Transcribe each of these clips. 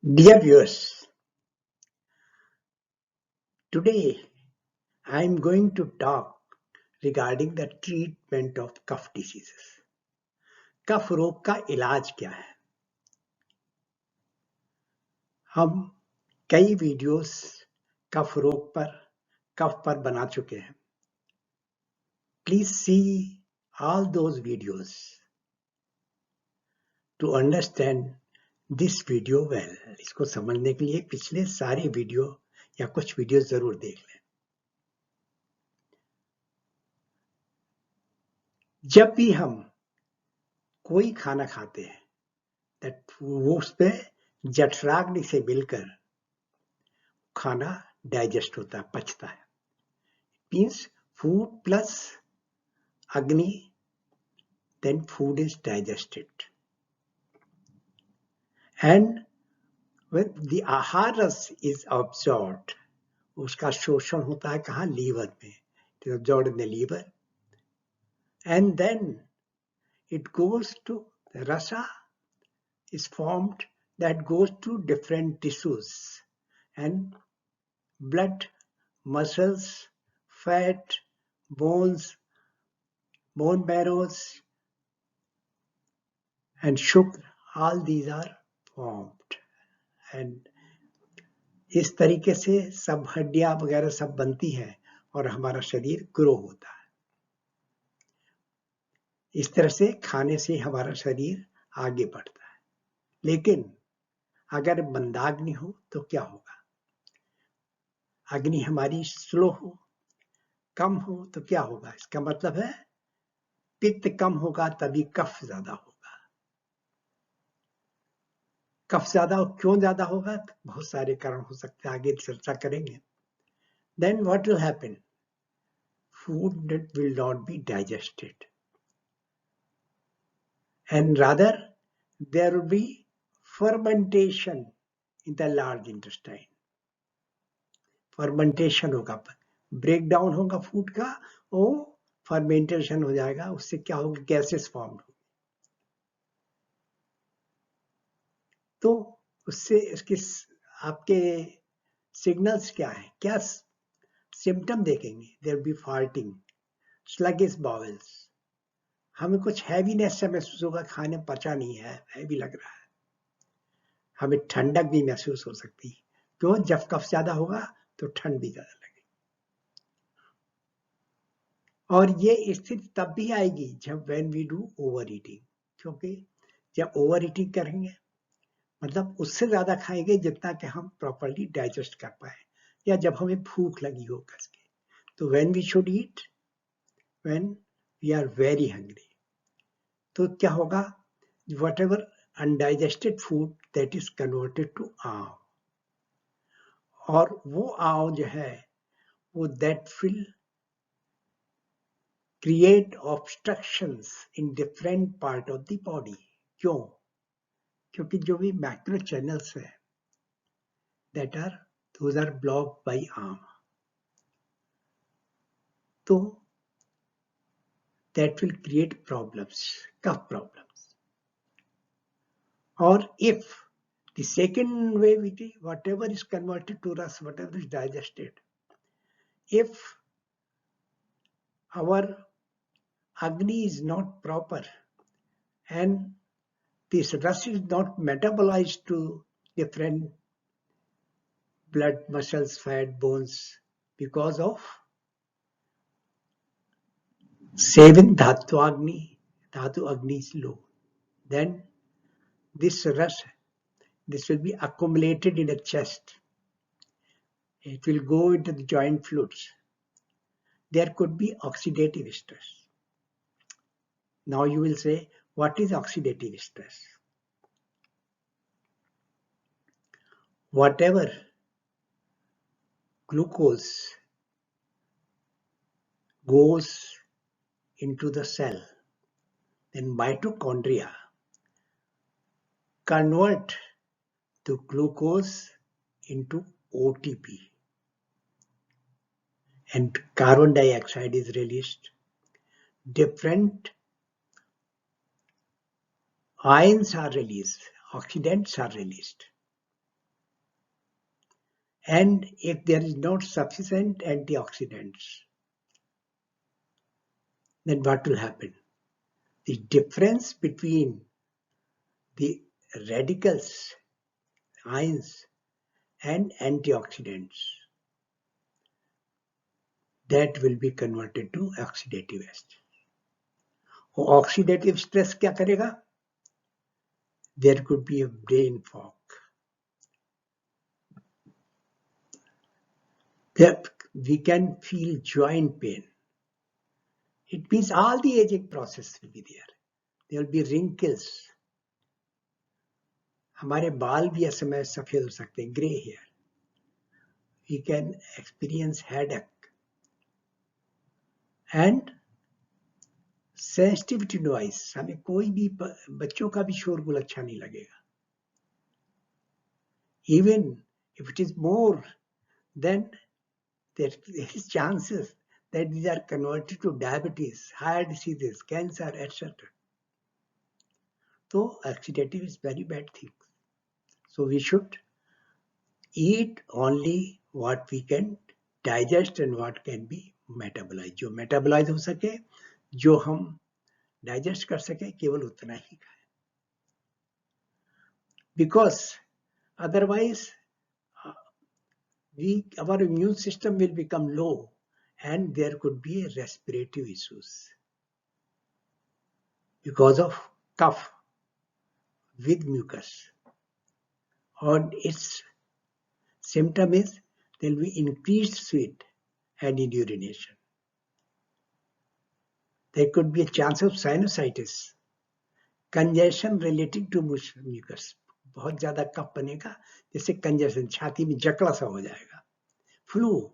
Dear viewers, today I am going to talk regarding the treatment of cough diseases. कफ रोग का इलाज क्या है? हम कई वीडियोस कफ रोग पर, कफ पर बना चुके हैं. Please see all those videos to understand this video well. इसको समझने के लिए पिछले सारे वीडियो या कुछ वीडियो जरूर देख लें. जब भी हम कोई खाना खाते हैं वो उस पे जठराग्नि से मिलकर खाना डाइजेस्ट होता है, पचता है. मीन्स फूड प्लस अग्नि, then food is digested. And when the aharas is absorbed, उसका शोषण होता है कहाँ? लीवर में. It is absorbed in the liver. And then it goes to the rasa is formed that goes to different tissues and blood, muscles, fat, bones, bone marrows, and sugar. All these are formed. And इस तरीके से सब हड्डियां वगैरह सब बनती है और हमारा शरीर ग्रो होता है. इस तरह से खाने से हमारा शरीर आगे बढ़ता है. लेकिन अगर मंदाग्नि हो तो क्या होगा? अग्नि हमारी स्लो हो, कम हो तो क्या होगा? इसका मतलब है पित्त कम होगा तभी कफ ज्यादा होगा. कफ ज्यादा क्यों ज्यादा होगा? बहुत सारे कारण हो सकते हैं, आगे चर्चा करेंगे. Then what will happen? Food that will not be digested, and rather there will be fermentation in the large intestine. Fermentation होगा, ब्रेक डाउन होगा फूड का, वो फर्मेंटेशन हो जाएगा. उससे क्या होगा? गैसेस फॉर्म होगी. तो उससे इसके आपके सिग्नल्स क्या है? क्या सिम्टम देखेंगे? There be farting, sluggish bowels, हमें कुछ हैवीनेस से महसूस होगा, खाने पचा नहीं है, हैवी लग रहा है. हमें ठंडक भी महसूस हो सकती है. क्यों? जब कफ ज्यादा होगा तो ठंड भी ज्यादा लगेगी. और ये स्थिति तब भी आएगी जब when we do over eating. क्योंकि जब ओवर ईटिंग करेंगे मतलब उससे ज्यादा खाएंगे जितना कि हम प्रॉपर्ली डाइजेस्ट कर पाए, या जब हमें भूख लगी हो कस के. तो when we should eat when we are very hungry. तो क्या होगा? whatever undigested food that is converted to आव, और वो आव जो है वो that will create obstructions in different part of the body. क्यों? क्योंकि जो भी मैक्रो चैनल्स है those are blocked by आव. तो that will create problems, cough problems. Or if the second way, whatever is converted to rasa, whatever is digested, if our agni is not proper and this rasa is not metabolized to different blood, muscles, fat, bones because of seven dhatu agni is low, then this rasa, this will be accumulated in the chest. It will go into the joint fluids. There could be oxidative stress. Now you will say, what is oxidative stress? Whatever glucose goes into the cell, then mitochondria convert the glucose into OTP, and carbon dioxide is released. Different ions are released, oxidants are released. And if there is not sufficient antioxidants, then what will happen? The difference between the radicals, ions, and antioxidants, that will be converted to oxidative stress. Oxidative stress क्या करेगा? There could be a brain fog. That we can feel joint pain. It means all the aging process will be there. There will be wrinkles. हमारे बाल भी इस समय सफेद हो सकते हैं, gray hair. We can experience headache and sensitivity to noise. हमें कोई भी बच्चों का भी शोरगुल अच्छा नहीं लगेगा. Even if it is more, then there is chances that these are converted to diabetes, heart diseases, cancer, etc. So oxidative is very bad thing. So we should eat only what we can digest and what can be metabolized. जो metabolize हो सके, जो हम digest कर सके, केवल उतना ही खाएं. Because otherwise our immune system will become low and there could be respiratory issues because of cough with mucus. And its symptom is there will be increased sweat and in urination. There could be a chance of sinusitis, congestion relating to mucus. बहुत ज्यादा कफ बनेगा जैसे congestion, छाती में जकड़ा सा हो जाएगा. Flu,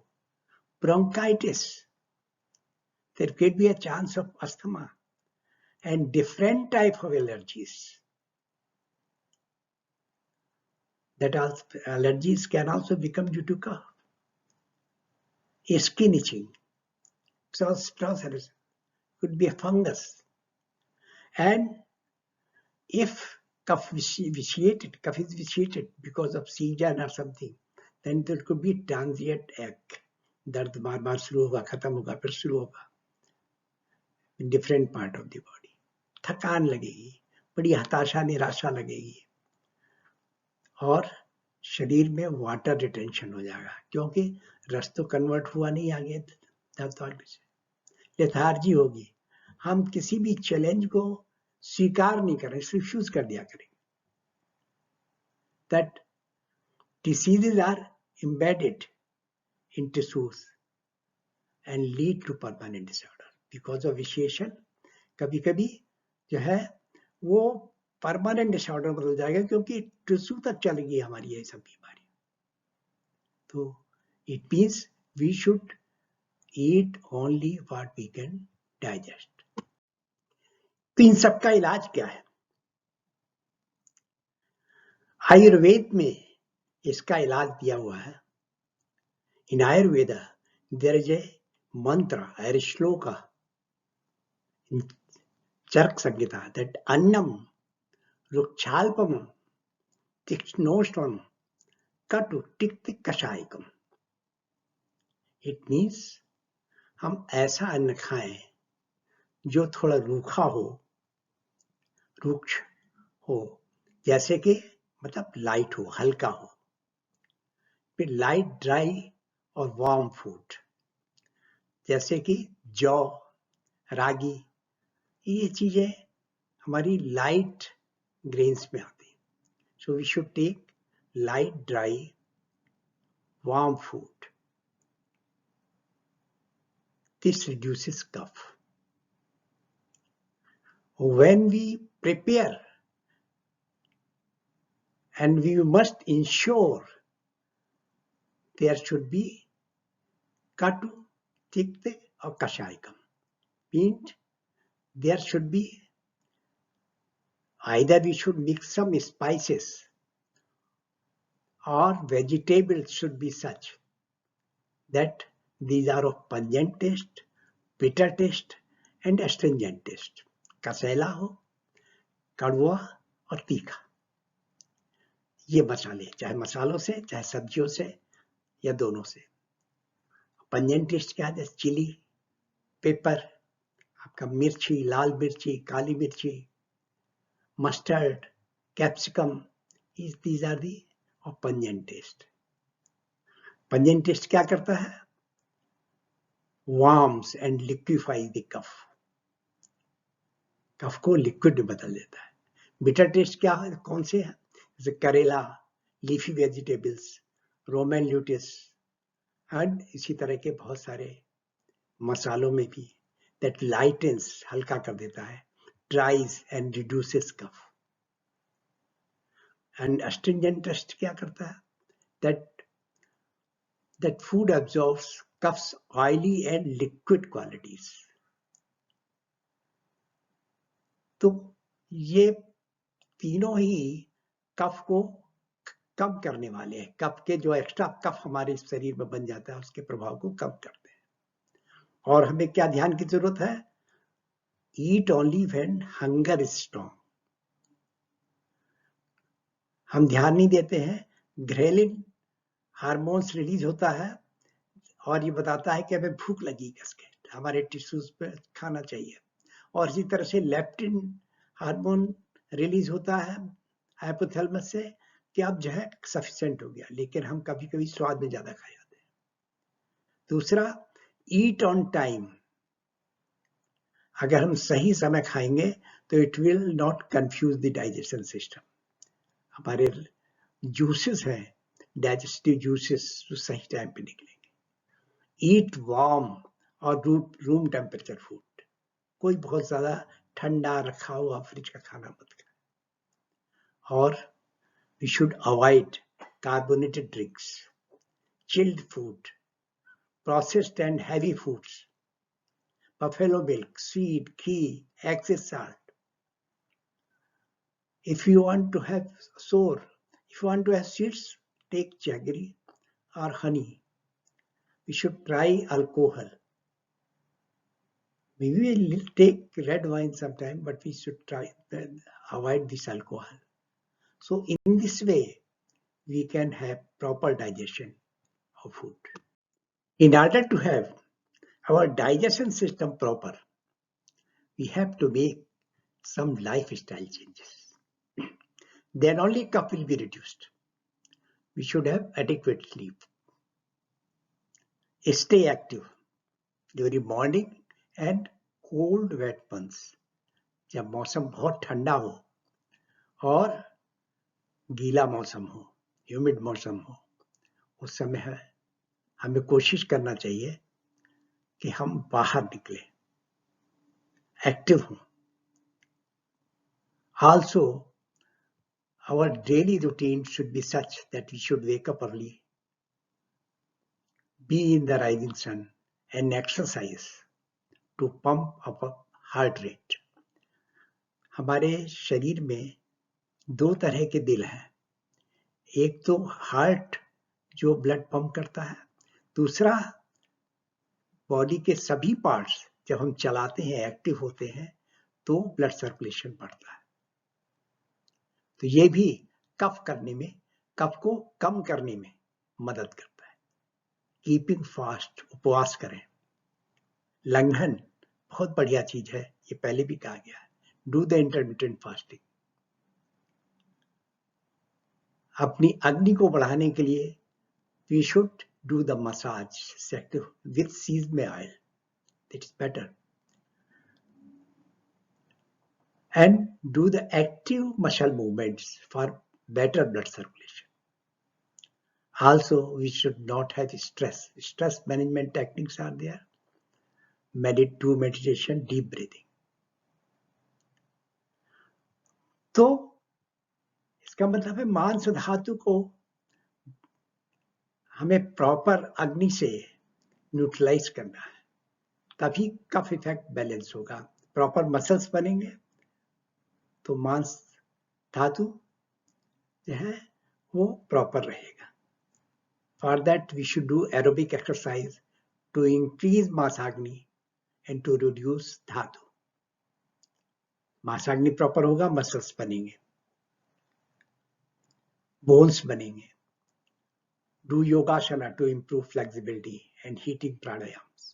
bronchitis, there could be a chance of asthma and different type of allergies. That allergies can also become due to cough. Skin itching, could be a fungus. And if cough is vitiated because of season or something, then there could be transient ache. दर्द बार बार शुरू होगा, खत्म होगा, फिर शुरू होगा. In different part of the body. थकान लगेगी, बड़ी हताशा निराशा लगेगी और शरीर में वाटर रिटेंशन हो जाएगा क्योंकि रस तो कन्वर्ट हुआ नहीं आगे दर्द से. लेथार्जी होगी. हम किसी भी चैलेंज को स्वीकार नहीं करें, रिफ्यूज कर दिया करें. That diseases are embedded in tissues and lead to permanent disorder because of vitiation. कभी कभी जो है वो परमानेंट डिसऑर्डर बदल जाएगा क्योंकि टिश्यू तक चलेगी हमारी ये सब बीमारी. तो it means we should eat only what we can digest. तो इन सब का इलाज क्या है? आयुर्वेद में इसका इलाज दिया हुआ है. इन आयुर्वेद देयर इज ए मंत्र और श्लोक in Chark Samhita that annam rukshalpam tikshnoshvam katu tiktik kashayikam. It means हम ऐसा अन्न खाएं जो थोड़ा रूखा हो, रुक्ष हो, जैसे कि मतलब लाइट हो, हल्का हो. फिर लाइट, ड्राई और वार्म फूड जैसे कि जौ, रागी, ये चीजें हमारी लाइट ग्रेन्स में आती. So we should take light, dry, warm food. This reduces cough. When we prepare, and we must ensure there should be katu, tikte or kashayikam. Means there should be either we should mix some spices or vegetables should be such that these are of pungent taste, bitter taste and astringent taste. कसैला हो, कड़वा और तीखा. ये मसाले चाहे मसालों से चाहे सब्जियों से या दोनों से। पंजेंट टेस्ट क्या है? चिली, पेपर, आपका मिर्ची, लाल मिर्ची, काली मिर्ची, mustard, capsicum, these are the pungent taste. Pungent taste क्या करता है? Warms and liquefies the कफ, कफ को लिक्विड में बदल देता है। बिटर टेस्ट क्या है? कौन से है? जैसे करेला, लीफी वेजिटेबल्स, रोमन ल्यूटिस, एंड इसी तरह के बहुत सारे मसालों में भी that lightens, हल्का कर देता है, dries and reduces cough. And astringent taste क्या करता है? that food absorbs coughs oily and liquid qualities। तो ये तीनों ही कफ को कम करने वाले हैं, कफ के जो एक्स्ट्रा कफ हमारे शरीर में बन जाता है उसके प्रभाव को कम करते हैं। और हमें क्या ध्यान की जरूरत है? Eat only when hunger is strong. हम ध्यान नहीं देते हैं, ग्रेलिन हार्मोन्स रिलीज होता है और ये बताता है कि हमें भूख लगी, हमारे टिश्यूज पे खाना चाहिए। और इसी तरह से लेप्टिन हार्मोन रिलीज होता है हाइपोथैलेमस से कि अब जो है सफिशिएंट हो गया, लेकिन हम कभी कभी स्वाद में ज्यादा खा जाते हैं। दूसरा, ईट ऑन टाइम। अगर हम सही समय खाएंगे तो it will not confuse the digestion system. हमारे जूसेस हैं, डाइजेस्टिव जूसेस, जो सही टाइम पे निकलेंगे। ईट वार्म और रूम टेम्परेचर फूड। कोई बहुत ज्यादा ठंडा रखा हुआ फ्रिज का खाना मत खाएं। और we should avoid carbonated drinks, chilled food, processed and heavy foods, buffalo milk, sweet, ghee, excess salt. If you want to have sweets, take jaggery or honey. We should try alcohol. Maybe we'll take red wine sometime, but we should avoid this alcohol. So in this way, we can have proper digestion of food. In order to have our digestion system proper, we have to make some lifestyle changes. Then only cough will be reduced. We should have adequate sleep. Stay active during morning and cold wet months. जब मौसम बहुत ठंडा हो और गीला मौसम हो, humid मौसम हो, उस समय हमें कोशिश करना चाहिए कि हम बाहर निकलें, एक्टिव हों। Also, our daily routine should be such that we should wake up early, be in the rising sun, and exercise to pump up a heart rate. हमारे शरीर में दो तरह के दिल हैं, एक तो हार्ट जो ब्लड पंप करता है, दूसरा बॉडी के सभी पार्ट्स जब हम चलाते हैं, एक्टिव होते हैं, तो ब्लड सर्कुलेशन बढ़ता है। तो ये भी कफ को कम करने में मदद करता है। कीपिंग फास्ट, उपवास करें। लंघन बहुत बढ़िया चीज है, ये पहले भी कहा गया है। Do the intermittent fasting. अपनी अग्नि को बढ़ाने के लिए we should do the massage with sesame oil, that is better, and do the active muscle movements for better blood circulation. Also, we should not have stress. Stress management techniques are there. Meditation, deep breathing. तो इसका मतलब है मांस धातु को हमें proper अग्नि से न्यूट्रलाइज करना है, तभी कफ इफेक्ट बैलेंस होगा। प्रॉपर मसल्स बनेंगे तो मांस धातु जो है वो प्रॉपर रहेगा। For that we should do aerobic exercise to increase मांसाग्नि एंड टू रिड्यूस धातु। मांसाग्नि प्रॉपर होगा, मसल्स बनेंगे, बोन्स बनेंगे, Do yogasana to improve flexibility and heating pranayams.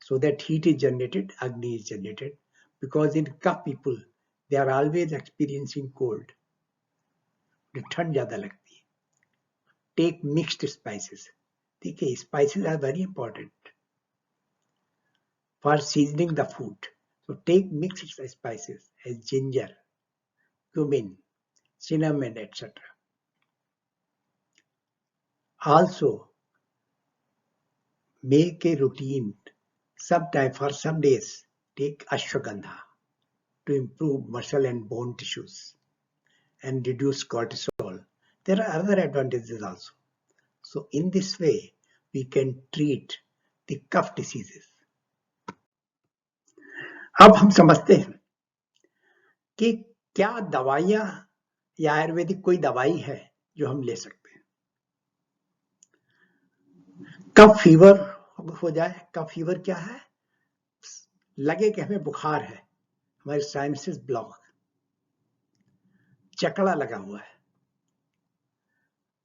So that heat is generated, Agni is generated. Because in Kapha people, they are always experiencing cold. ठंड ज्यादा लगती है. Take mixed spices. देखिए, spices are very important for seasoning the food. So take mixed spices as ginger, cumin, cinnamon, etc. Also, make a routine. Sometime for some days, take ashwagandha to improve muscle and bone tissues and reduce cortisol. There are other advantages also. So in this way, we can treat the cough diseases. अब हम समझते हैं कि क्या दवाइयां या आयुर्वेदिक कोई दवाई है जो हम ले सकते हैं. कफ फीवर हो जाए. कफ फीवर क्या है? लगे कि हमें बुखार है, हमारे साइनसेस ब्लॉक, चकड़ा लगा हुआ है,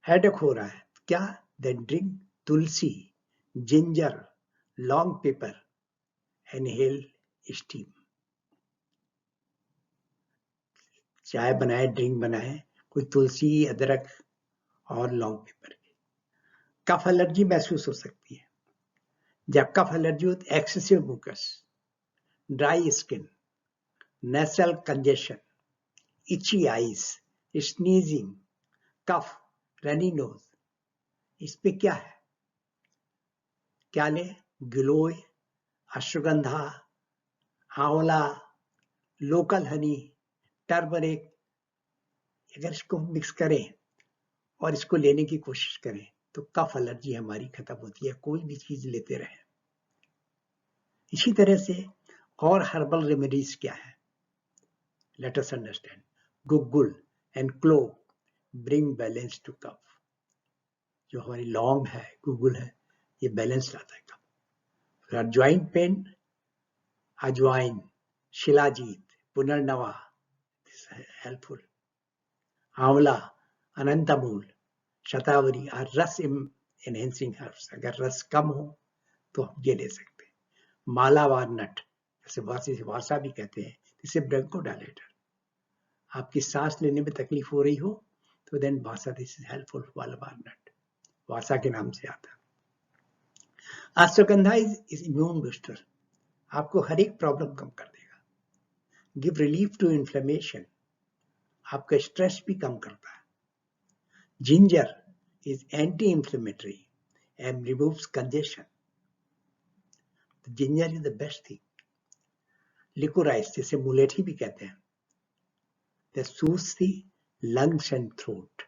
हेडेक हो रहा है. क्या? Then drink tulsi, ginger, long pepper, inhale steam. चाय बनाए, ड्रिंक बनाए, कोई तुलसी, अदरक और लॉन्ग पेपर की. कफ एलर्जी महसूस हो सकती है. जब कफ एलर्जी हो तो एक्सेसिव मुकस, ड्राई स्किन, नेसल कंजेशन, इची आईज, स्नीजिंग, कफ, रनी नोज. इस पे क्या है? क्या ले? गिलोय, अश्वगंधा, आंवला, लोकल हनी, टर्मरिक. अगर इसको मिक्स करें और इसको लेने की कोशिश करें तो कफ एलर्जी हमारी खत्म होती है. कोई भी चीज लेते रहें. इसी तरह से और हर्बल रेमेडीज क्या है? Let us understand. Guggul and clove bring balance to kapha. जो हमारी लौंग है, गुग्गुल है, ये बैलेंस लाता है कफ. जॉइंट पेन, अजवाइन, शिलाजीत, पुनर्नवा, हेल्पफुल. आंवला, अनंतमूल, शतावरी और रस एनहेंसिंग हर्ब्स. अगर रस कम हो तो हम ये ले सकते हैं. मालावार नट, जैसे वासा भी कहते हैं, जिसे ब्रोंकोडायलेटर. आपकी सांस लेने में तकलीफ हो रही हो तो then vasa, this is helpful. Malabar nut vasa के नाम से आता है. Ashwagandha is immune booster. आपको हर एक प्रॉब्लम कम कर देगा. Give relief to inflammation. आपका स्ट्रेस भी कम करता है. Ginger is anti inflammatory and removes congestion. Ginger is the best thing. Liquorice, जिसे मुलेठी भी कहते हैं, that soothes the lungs and throat.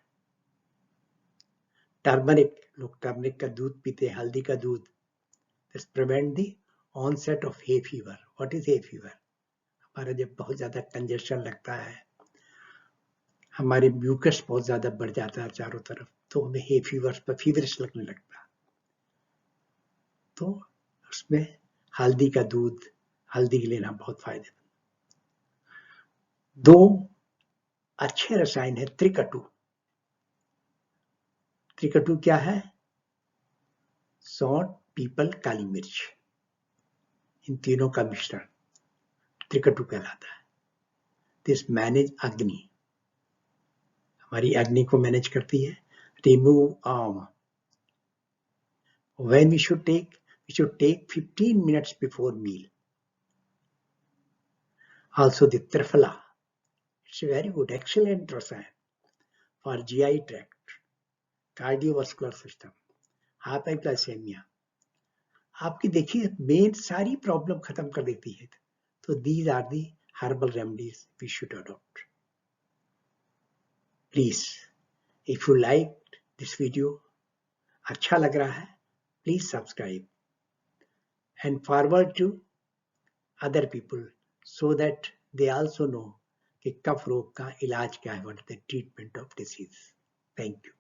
Turmeric, लोग टर्मरिक का दूध पीते हैं, हल्दी का दूध. This prevent the onset of hay fever. What is hay fever? हमारा जब बहुत ज्यादा कंजेशन लगता है, हमारे म्यूकस बहुत ज्यादा बढ़ जाता है चारों तरफ, तो हमें हे फीवर पर फीवरिश लगने लगता है. तो उसमें हल्दी का दूध, हल्दी लेना बहुत फायदेमंद. दो अच्छे रसायन है. त्रिकटु. त्रिकटु क्या है? सौंठ, पीपल, काली मिर्च, इन तीनों का मिश्रण त्रिकटु कहलाता है. दिस मैनेज अग्नि. हमारी अग्नि को मैनेज करती है. Remove arm. When we should take 15 minutes before meal. Also the Triphala. It's a very good, excellent rasayan for GI tract, cardiovascular system, hyperglycemia. आपकी देखिए मेन सारी प्रॉब्लम खत्म कर देती है. तो these are the herbal remedies we should adopt. Please, if you liked this video, अच्छा लग रहा है, please subscribe and forward to other people so that they also know कि कफ रोग का इलाज क्या है, what is the treatment of disease. Thank you.